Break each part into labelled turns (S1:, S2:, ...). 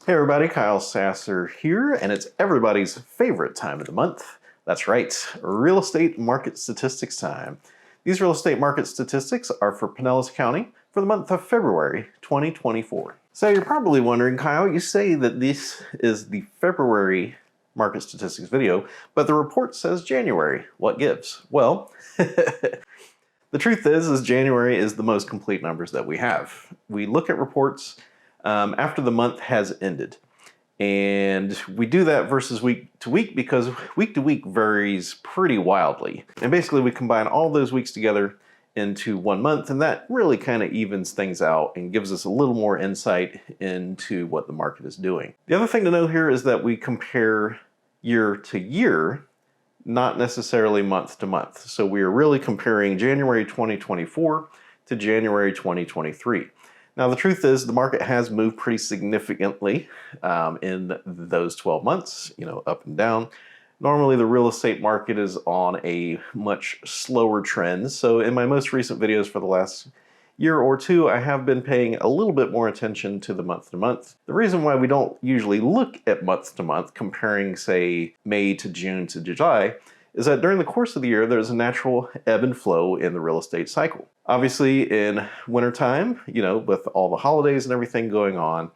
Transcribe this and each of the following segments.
S1: Hey everybody, Kyle Sasser here, and it's everybody's favorite time of the month. That's right, real estate market statistics time. These real estate market statistics are for Pinellas County for the month of February 2024. So you're probably wondering, Kyle, you say that this is the February market statistics video, but the report says January. What gives? Well, the truth is January is the most complete numbers that we have. We look at reports after the month has ended. And we do that versus week to week because week to week varies pretty wildly. And basically we combine all those weeks together into 1 month, and that really kind of evens things out and gives us a little more insight into what the market is doing. The other thing to know here is that we compare year to year, not necessarily month to month. So we are really comparing January 2024 to January 2023. Now, the truth is the market has moved pretty significantly in those 12 months, up and down. Normally, the real estate market is on a much slower trend. So in my most recent videos for the last year or two, I have been paying a little bit more attention to the month to month. The reason why we don't usually look at month to month, comparing, say, May to June to July, is that during the course of the year, there's a natural ebb and flow in the real estate cycle. Obviously, in wintertime, with all the holidays and everything going on,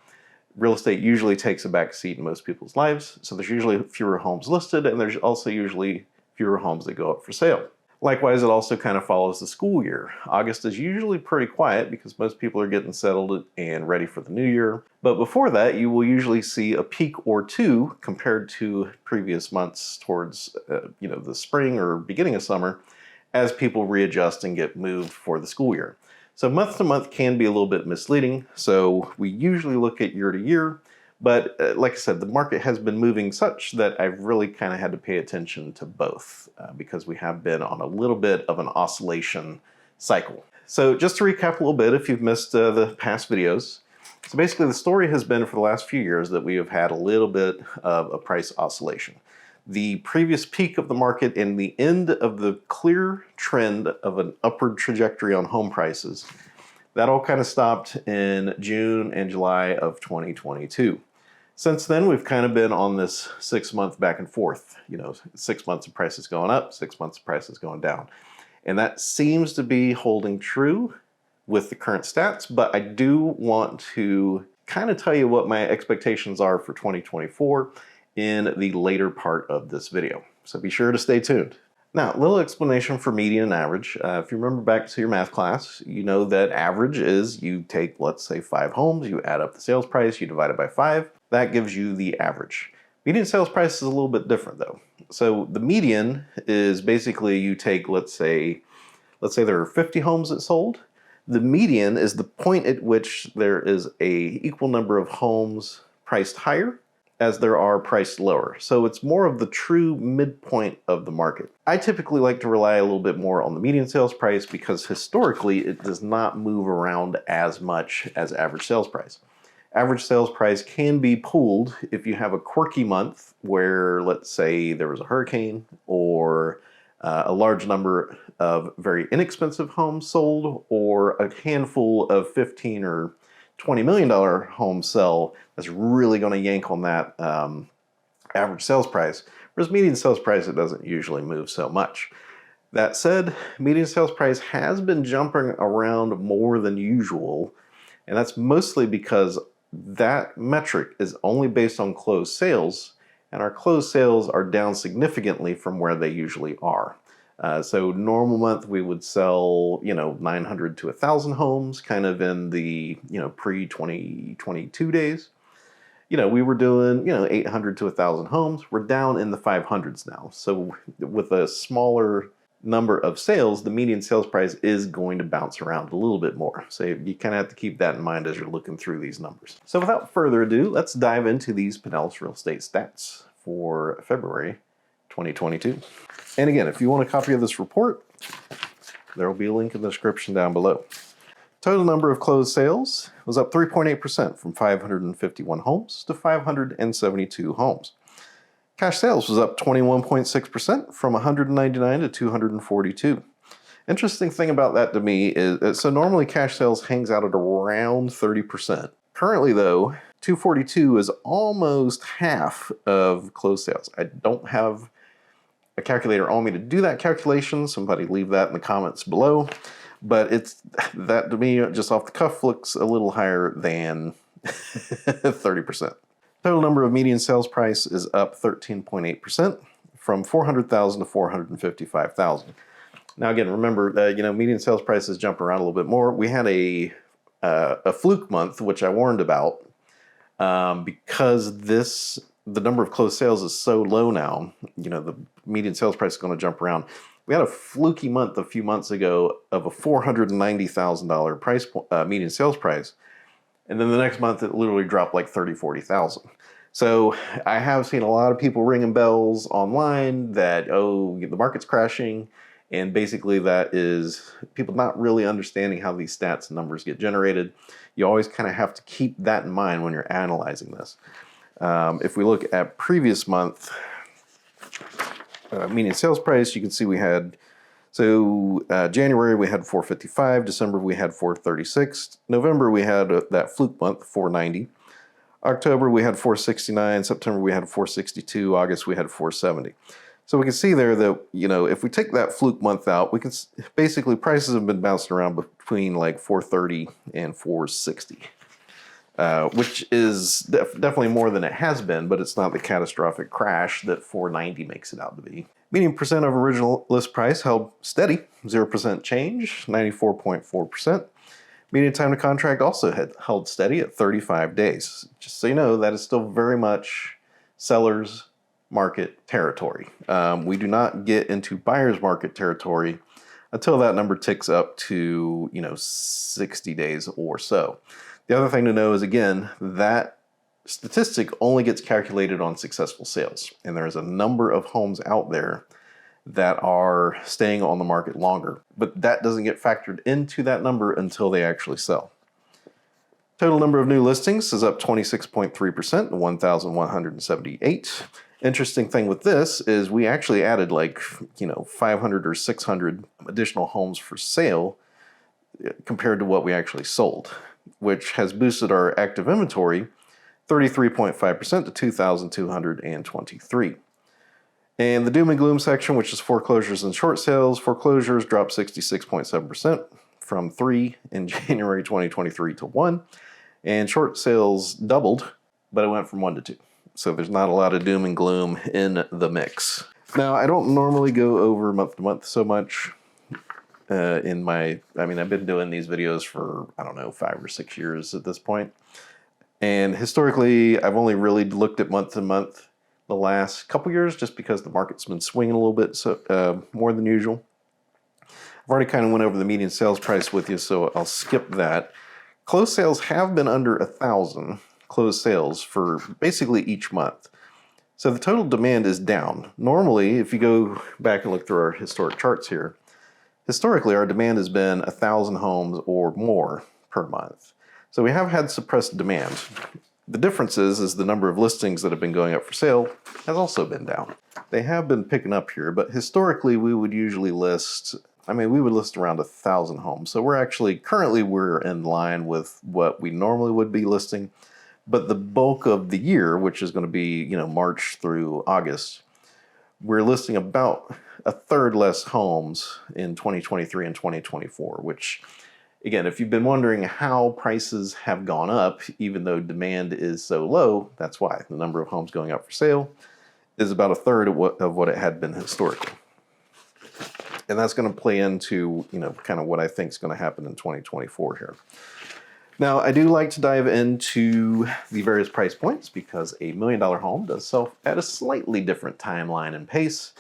S1: real estate usually takes a back seat in most people's lives. So there's usually fewer homes listed, and there's also usually fewer homes that go up for sale. Likewise, it also kind of follows the school year. August is usually pretty quiet because most people are getting settled and ready for the new year. But before that, you will usually see a peak or two compared to previous months towards the spring or beginning of summer as people readjust and get moved for the school year. So month to month can be a little bit misleading. So we usually look at year to year. But like I said, the market has been moving such that I've really kind of had to pay attention to both because we have been on a little bit of an oscillation cycle. So just to recap a little bit, if you've missed the past videos, so basically the story has been for the last few years that we have had a little bit of a price oscillation. The previous peak of the market and the end of the clear trend of an upward trajectory on home prices, that all kind of stopped in June and July of 2022. Since then, we've kind of been on this 6 month back and forth, 6 months of prices going up, 6 months of prices going down. And that seems to be holding true with the current stats, but I do want to kind of tell you what my expectations are for 2024 in the later part of this video. So be sure to stay tuned. Now, a little explanation for median and average. If you remember back to your math class, you know that average is you take, let's say, 5 homes, you add up the sales price, you divide it by 5. That gives you the average. Median sales price is a little bit different though. So the median is basically you take, let's say there are 50 homes that sold. The median is the point at which there is a equal number of homes priced higher as there are priced lower. So it's more of the true midpoint of the market. I typically like to rely a little bit more on the median sales price because historically it does not move around as much as average sales price. Average sales price can be pulled if you have a quirky month where, let's say, there was a hurricane or a large number of very inexpensive homes sold, or a handful of $15 or $20 million homes sell. That's really going to yank on that average sales price. Whereas median sales price, it doesn't usually move so much. That said, median sales price has been jumping around more than usual, and that's mostly because that metric is only based on closed sales, and our closed sales are down significantly from where they usually are. So normal month we would sell 900 to 1,000 homes, kind of in the pre-2022 days. We were doing 800 to 1,000 homes. We're down in the 500s now. So with a smaller number of sales, the median sales price is going to bounce around a little bit more. So you kind of have to keep that in mind as you're looking through these numbers. So without further ado, let's dive into these Pinellas real estate stats for February 2022. And again, if you want a copy of this report, there will be a link in the description down below. Total number of closed sales was up 3.8% from 551 homes to 572 homes. Cash sales was up 21.6% from 199 to 242. Interesting thing about that to me is, so normally cash sales hangs out at around 30%. Currently though, 242 is almost half of closed sales. I don't have a calculator on me to do that calculation. Somebody leave that in the comments below. But it's that to me, just off the cuff, looks a little higher than 30%. Total number of median sales price is up 13.8% from 400,000 to 455,000. Now again, remember, median sales prices jump around a little bit more. We had a fluke month, which I warned about, because the number of closed sales is so low now. The median sales price is going to jump around. We had a fluky month a few months ago of a $490,000 median sales price. And then the next month it literally dropped like 30, 40,000. So I have seen a lot of people ringing bells online that, the market's crashing. And basically that is people not really understanding how these stats and numbers get generated. You always kind of have to keep that in mind when you're analyzing this. If we look at previous month, median sales price, you can see we had, January we had 455, December we had 436, November we had that fluke month, 490, October we had 469, September we had 462, August we had 470. So we can see there that, if we take that fluke month out, we can basically prices have been bouncing around between like 430 and 460. Which is definitely more than it has been, but it's not the catastrophic crash that 490 makes it out to be. Median percent of original list price held steady, 0% change, 94.4%. Median time to contract also held steady at 35 days. Just so you know, that is still very much seller's market territory. We do not get into buyer's market territory until that number ticks up to, 60 days or so. The other thing to know is, again, that statistic only gets calculated on successful sales. And there's a number of homes out there that are staying on the market longer. But that doesn't get factored into that number until they actually sell. Total number of new listings is up 26.3% to 1,178. Interesting thing with this is we actually added 500 or 600 additional homes for sale compared to what we actually sold, which has boosted our active inventory 33.5% to 2,223. And the doom and gloom section, which is foreclosures and short sales, foreclosures dropped 66.7% from 3 in January 2023 to 1. And short sales doubled, but it went from 1 to 2. So there's not a lot of doom and gloom in the mix. Now, I don't normally go over month to month so much. I've been doing these videos for, 5 or 6 years at this point. And historically, I've only really looked at month to month the last couple years just because the market's been swinging a little bit more than usual. I've already kind of went over the median sales price with you, so I'll skip that. Closed sales have been under 1,000 closed sales for basically each month. So the total demand is down. Normally, if you go back and look through our historic charts here, historically our demand has been 1,000 homes or more per month. So we have had suppressed demand. The difference is the number of listings that have been going up for sale has also been down. They have been picking up here, but historically we would usually list around 1,000 homes. So currently we're in line with what we normally would be listing. But the bulk of the year, which is going to be, March through August, we're listing about a third less homes in 2023 and 2024, which, again, if you've been wondering how prices have gone up, even though demand is so low, that's why. The number of homes going up for sale is about a third of what it had been historically. And that's going to play into, kind of what I think is going to happen in 2024 here. Now, I do like to dive into the various price points because a $1 million home does sell at a slightly different timeline and pace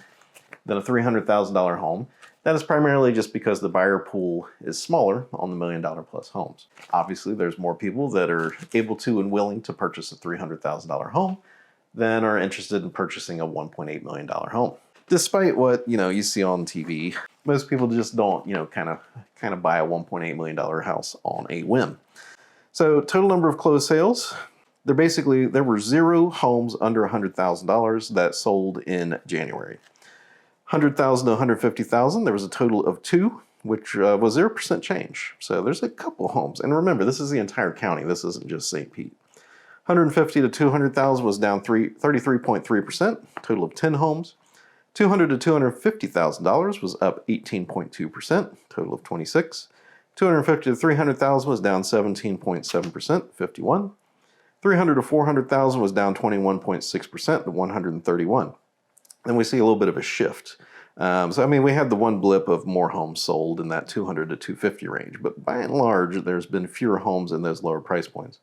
S1: than a $300,000 home. That is primarily just because the buyer pool is smaller on the $1 million plus homes. Obviously, there's more people that are able to and willing to purchase a $300,000 home than are interested in purchasing a $1.8 million home. Despite what, you see on TV, most people just don't, kind of buy a $1.8 million house on a whim. So total number of closed sales, there were 0 homes under $100,000 that sold in January. 100,000 to 150,000, there was a total of 2, which was 0% change. So there's a couple homes. And remember, this is the entire county. This isn't just St. Pete. 150 to 200,000 was down 33.3%, total of 10 homes. $200 to $250,000 was up 18.2%, total of 26. $250 to $300,000 was down 17.7%, 51. $300 to $400,000 was down 21.6% to 131. Then we see a little bit of a shift. So I mean, we had the one blip of more homes sold in that 200 to 250 range, but by and large, there's been fewer homes in those lower price points.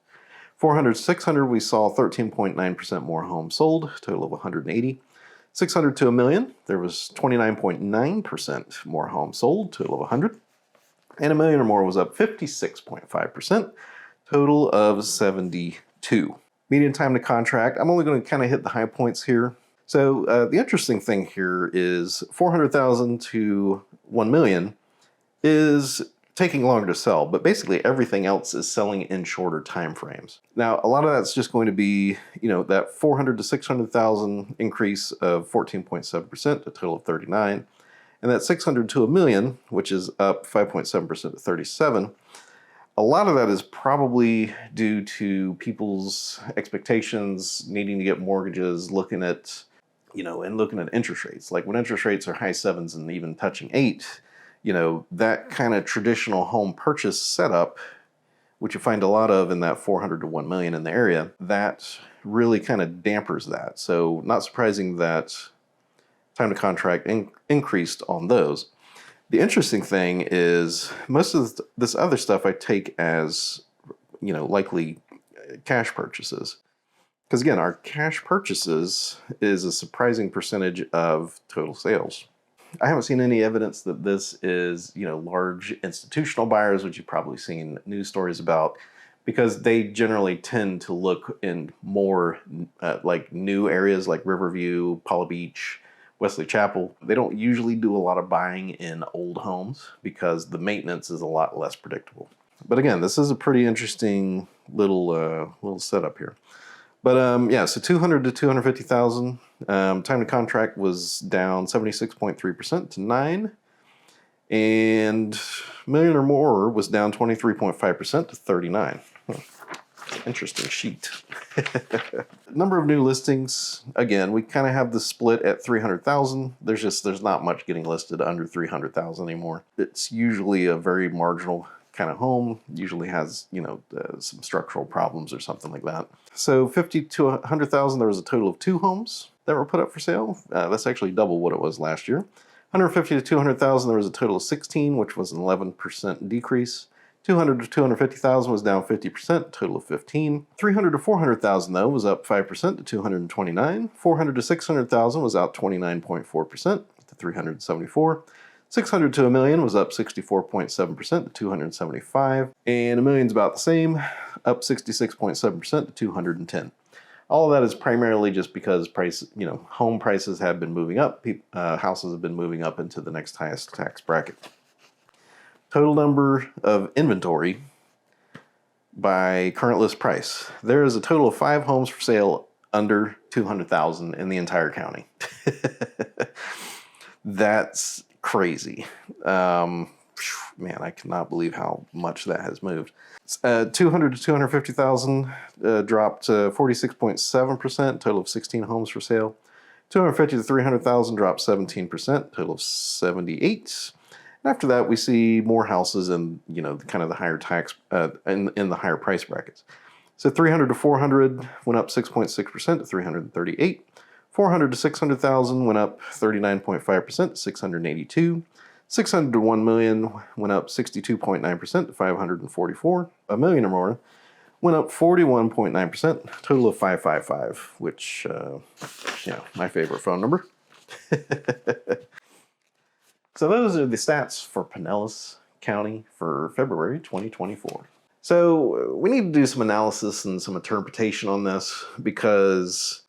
S1: 400 to 600, we saw 13.9% more homes sold, total of 180. 600 to a million, there was 29.9% more homes sold, total of 100. And a million or more was up 56.5%, total of 72. Median time to contract, I'm only going to kind of hit the high points here. So the interesting thing here is 400,000 to 1 million is taking longer to sell, but basically everything else is selling in shorter time frames. Now, a lot of that's just going to be, that 400 to 600,000 increase of 14.7%, a total of 39, and that 600 to a million, which is up 5.7% to 37. A lot of that is probably due to people's expectations, needing to get mortgages, looking at interest rates. Like when interest rates are high 7s and even touching 8, that kind of traditional home purchase setup, which you find a lot of in that 400 to 1 million in the area, that really kind of dampers that. So not surprising that time to contract increased on those. The interesting thing is most of this other stuff I take as, likely cash purchases. Because again, our cash purchases is a surprising percentage of total sales. I haven't seen any evidence that this is, large institutional buyers, which you've probably seen news stories about, because they generally tend to look in more like new areas like Riverview, Paula Beach, Wesley Chapel. They don't usually do a lot of buying in old homes because the maintenance is a lot less predictable. But again, this is a pretty interesting little setup here. But so 200 to 250,000. Time to contract was down 76.3% to 9. And million or more was down 23.5% to 39. Interesting sheet. Number of new listings. Again, we kind of have the split at 300,000. There's not much getting listed under 300,000 anymore. It's usually a very marginal kind of home, usually has, some structural problems or something like that. So 50 to 100,000, there was a total of 2 homes that were put up for sale. That's actually double what it was last year. 150 to 200,000, there was a total of 16, which was an 11% decrease. 200 to 250,000 was down 50%, total of 15. 300 to 400,000 though was up 5% to 229. 400 to 600,000 was out 29.4% to 374. 600 to a million was up 64.7% to 275, and a million's about the same, up 66.7% to 210. All of that is primarily just because home prices have been moving up. Houses have been moving up into the next highest tax bracket. Total number of inventory by current list price. There is a total of 5 homes for sale under 200,000 in the entire county. That's crazy. Man, I cannot believe how much that has moved. 200 to 250,000 dropped to 46.7%, total of 16 homes for sale. 250 to 300,000 dropped 17%, total of 78. And after that, we see more houses in, kind of the higher tax, in the higher price brackets. So 300 to 400 went up 6.6% to 338. 400 to 600,000 went up 39.5% to 682. 600 to 1 million went up 62.9% to 544. A million or more went up 41.9%, total of 555, which, my favorite phone number. So those are the stats for Pinellas County for February 2024. So we need to do some analysis and some interpretation on this because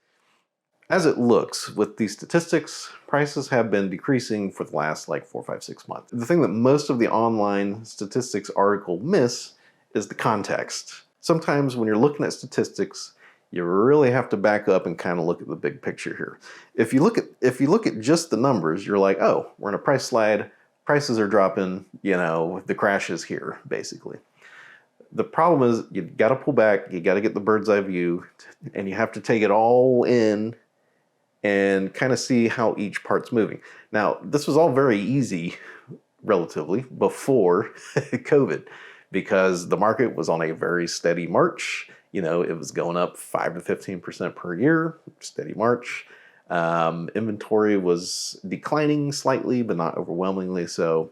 S1: as it looks with these statistics, prices have been decreasing for the last 4, 5, 6 months. The thing that most of the online statistics article miss is the context. Sometimes when you're looking at statistics, you really have to back up and kind of look at the big picture here. If you look at just the numbers, you're like, oh, we're in a price slide, prices are dropping, the crash is here, basically. The problem is you got to pull back, you got to get the bird's eye view, and you have to take it all in and kind of see how each part's moving. Now, this was all very easy, relatively, before COVID, because the market was on a very steady march. You know, it was going up 5 to 15% per year, steady march. Inventory was declining slightly, but not overwhelmingly so.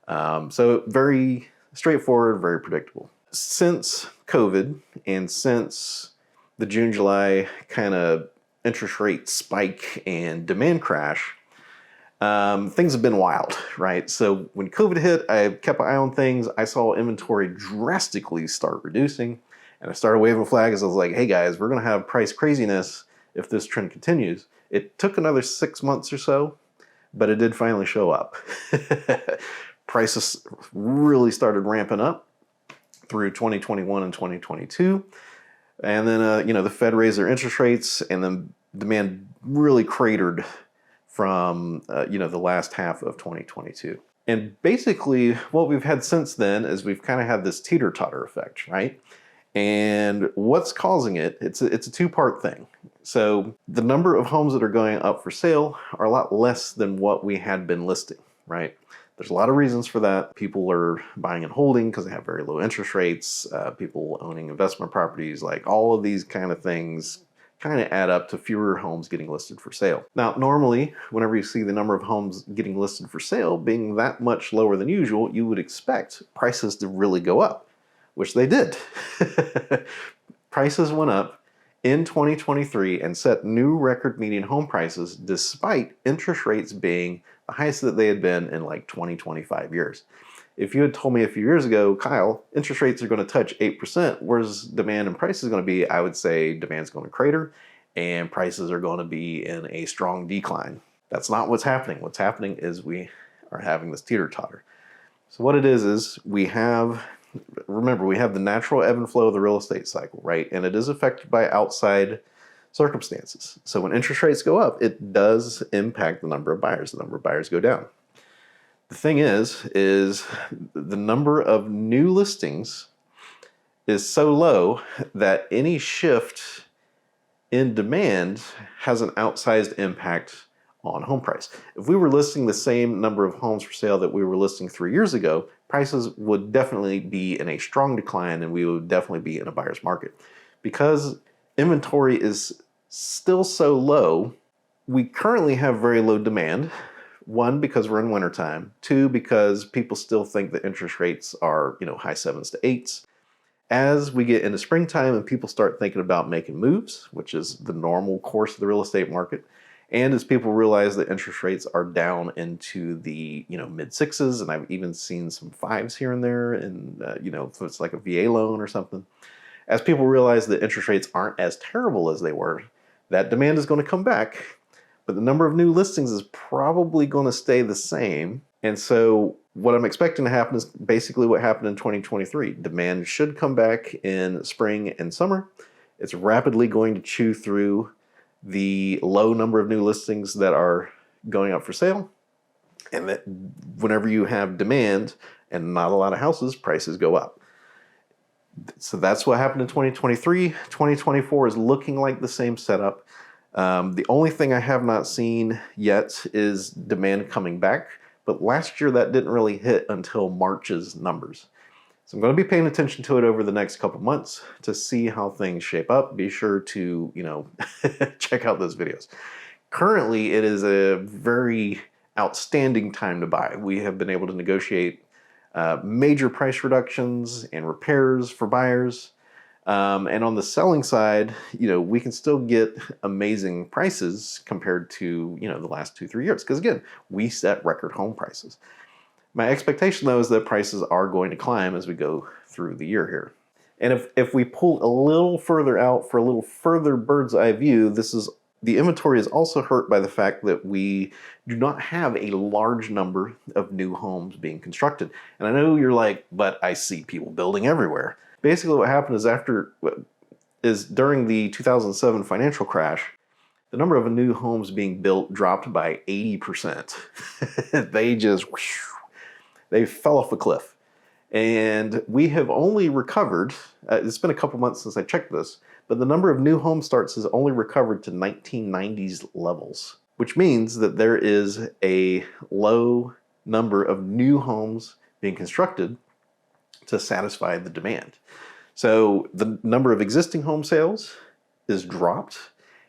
S1: So very straightforward, very predictable. Since COVID and since the June, July kind of interest rate spike and demand crash, things have been wild, right? So when COVID hit, I kept an eye on things. I saw inventory drastically start reducing, and I started waving flags. I was like, hey guys, we're going to have price craziness if this trend continues. It took another 6 months or so, but it did finally show up. Prices really started ramping up through 2021 and 2022. And then, the Fed raised their interest rates, and then demand really cratered from, the last half of 2022. And basically what we've had since then is we've kind of had this teeter-totter effect, right? And what's causing it, it's a two-part thing. So the number of homes that are going up for sale are a lot less than what we had been listing, right? There's a lot of reasons for that. People are buying and holding because they have very low interest rates. People owning investment properties, like all of these kind of things kind of add up to fewer homes getting listed for sale. Now, normally, whenever you see the number of homes getting listed for sale being that much lower than usual, you would expect prices to really go up, which they did. Prices went up in 2023 and set new record median home prices despite interest rates being the highest that they had been in like 20, 25 years. If you had told me a few years ago, Kyle, interest rates are going to touch 8%, where's demand and prices going to be? I would say demand's going to crater and prices are going to be in a strong decline. That's not what's happening. What's happening is we are having this teeter-totter. So what it is remember, we have the natural ebb and flow of the real estate cycle, right? And it is affected by outside circumstances. So when interest rates go up, it does impact the number of buyers. The number of buyers go down. The thing is the number of new listings is so low that any shift in demand has an outsized impact on home price. If we were listing the same number of homes for sale that we were listing 3 years ago, prices would definitely be in a strong decline and we would definitely be in a buyer's market. Because inventory is still so low, we currently have very low demand. 1, because we're in wintertime. 2, because people still think that interest rates are, high 7s to 8s. As we get into springtime and people start thinking about making moves, which is the normal course of the real estate market, and as people realize that interest rates are down into the mid 6s, and I've even seen some 5s here and there, and if it's like a VA loan or something. As people realize that interest rates aren't as terrible as they were, that demand is going to come back, but the number of new listings is probably going to stay the same. And so what I'm expecting to happen is basically what happened in 2023. Demand should come back in spring and summer. It's rapidly going to chew through the low number of new listings that are going up for sale. And that whenever you have demand and not a lot of houses, prices go up. So that's what happened in 2023. 2024 is looking like the same setup. The only thing I have not seen yet is demand coming back, but last year that didn't really hit until March's numbers. So I'm going to be paying attention to it over the next couple months to see how things shape up. Be sure to, check out those videos. Currently, it is a very outstanding time to buy. We have been able to negotiate major price reductions and repairs for buyers. And on the selling side, we can still get amazing prices compared to, the last 2-3 years. Because again, we set record home prices. My expectation though is that prices are going to climb as we go through the year here. And if we pull a little further out for a little further bird's eye view, the inventory is also hurt by the fact that we do not have a large number of new homes being constructed. And I know you're like, but I see people building everywhere. Basically what happened is during the 2007 financial crash, the number of new homes being built dropped by 80%. They fell off a cliff. And we have only recovered, it's been a couple months since I checked this, but the number of new home starts has only recovered to 1990s levels, which means that there is a low number of new homes being constructed to satisfy the demand. So the number of existing home sales is dropped,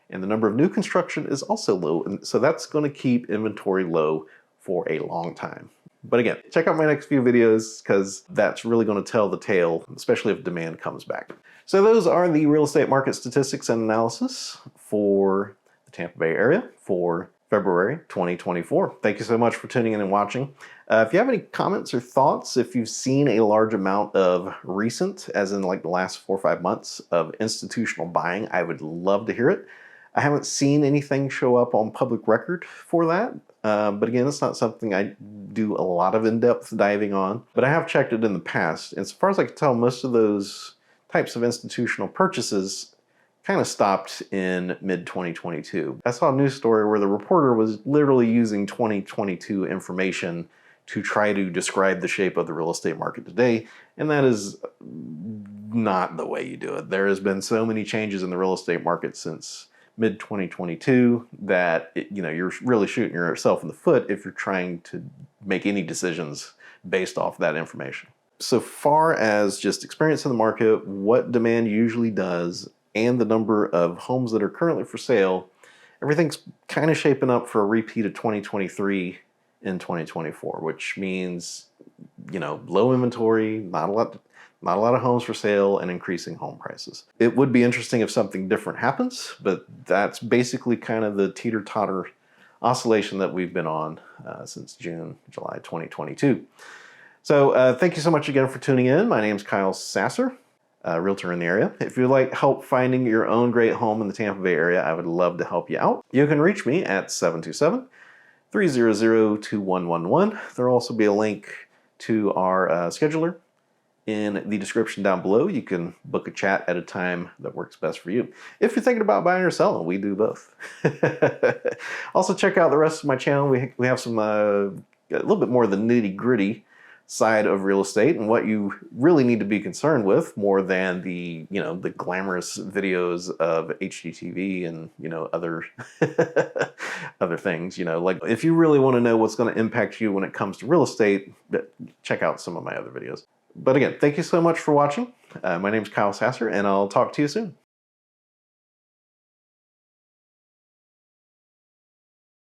S1: and the number of new construction is also low. And so that's going to keep inventory low for a long time. But again, check out my next few videos because that's really going to tell the tale, especially if demand comes back. So those are the real estate market statistics and analysis for the Tampa Bay area for February 2024. Thank you so much for tuning in and watching. If you have any comments or thoughts, if you've seen a large amount of recent, as in like the last 4 or 5 months of institutional buying, I would love to hear it. I haven't seen anything show up on public record for that. But again, it's not something I do a lot of in-depth diving on, but I have checked it in the past. And as far as I can tell, most of those types of institutional purchases kind of stopped in mid-2022. I saw a news story where the reporter was literally using 2022 information to try to describe the shape of the real estate market today, and that is not the way you do it. There has been so many changes in the real estate market since mid-2022 that you're really shooting yourself in the foot if you're trying to make any decisions based off that information. So far as just experience in the market, what demand usually does, and the number of homes that are currently for sale, everything's kind of shaping up for a repeat of 2023 in 2024, which means, low inventory, not a lot of homes for sale, and increasing home prices. It would be interesting if something different happens, but that's basically kind of the teeter-totter oscillation that we've been on since June, July 2022. So thank you so much again for tuning in. My name's Kyle Sasser, realtor in the area. If you'd like help finding your own great home in the Tampa Bay area, I would love to help you out. You can reach me at 727-300-2111. There'll also be a link to our scheduler in the description down below. You can book a chat at a time that works best for you. If you're thinking about buying or selling, we do both. Also, check out the rest of my channel. We have some a little bit more of the nitty-gritty side of real estate and what you really need to be concerned with, more than the the glamorous videos of HGTV and other other things. Like if you really want to know what's going to impact you when it comes to real estate, check out some of my other videos. But again, thank you so much for watching. My name is Kyle Sasser, and I'll talk to you soon.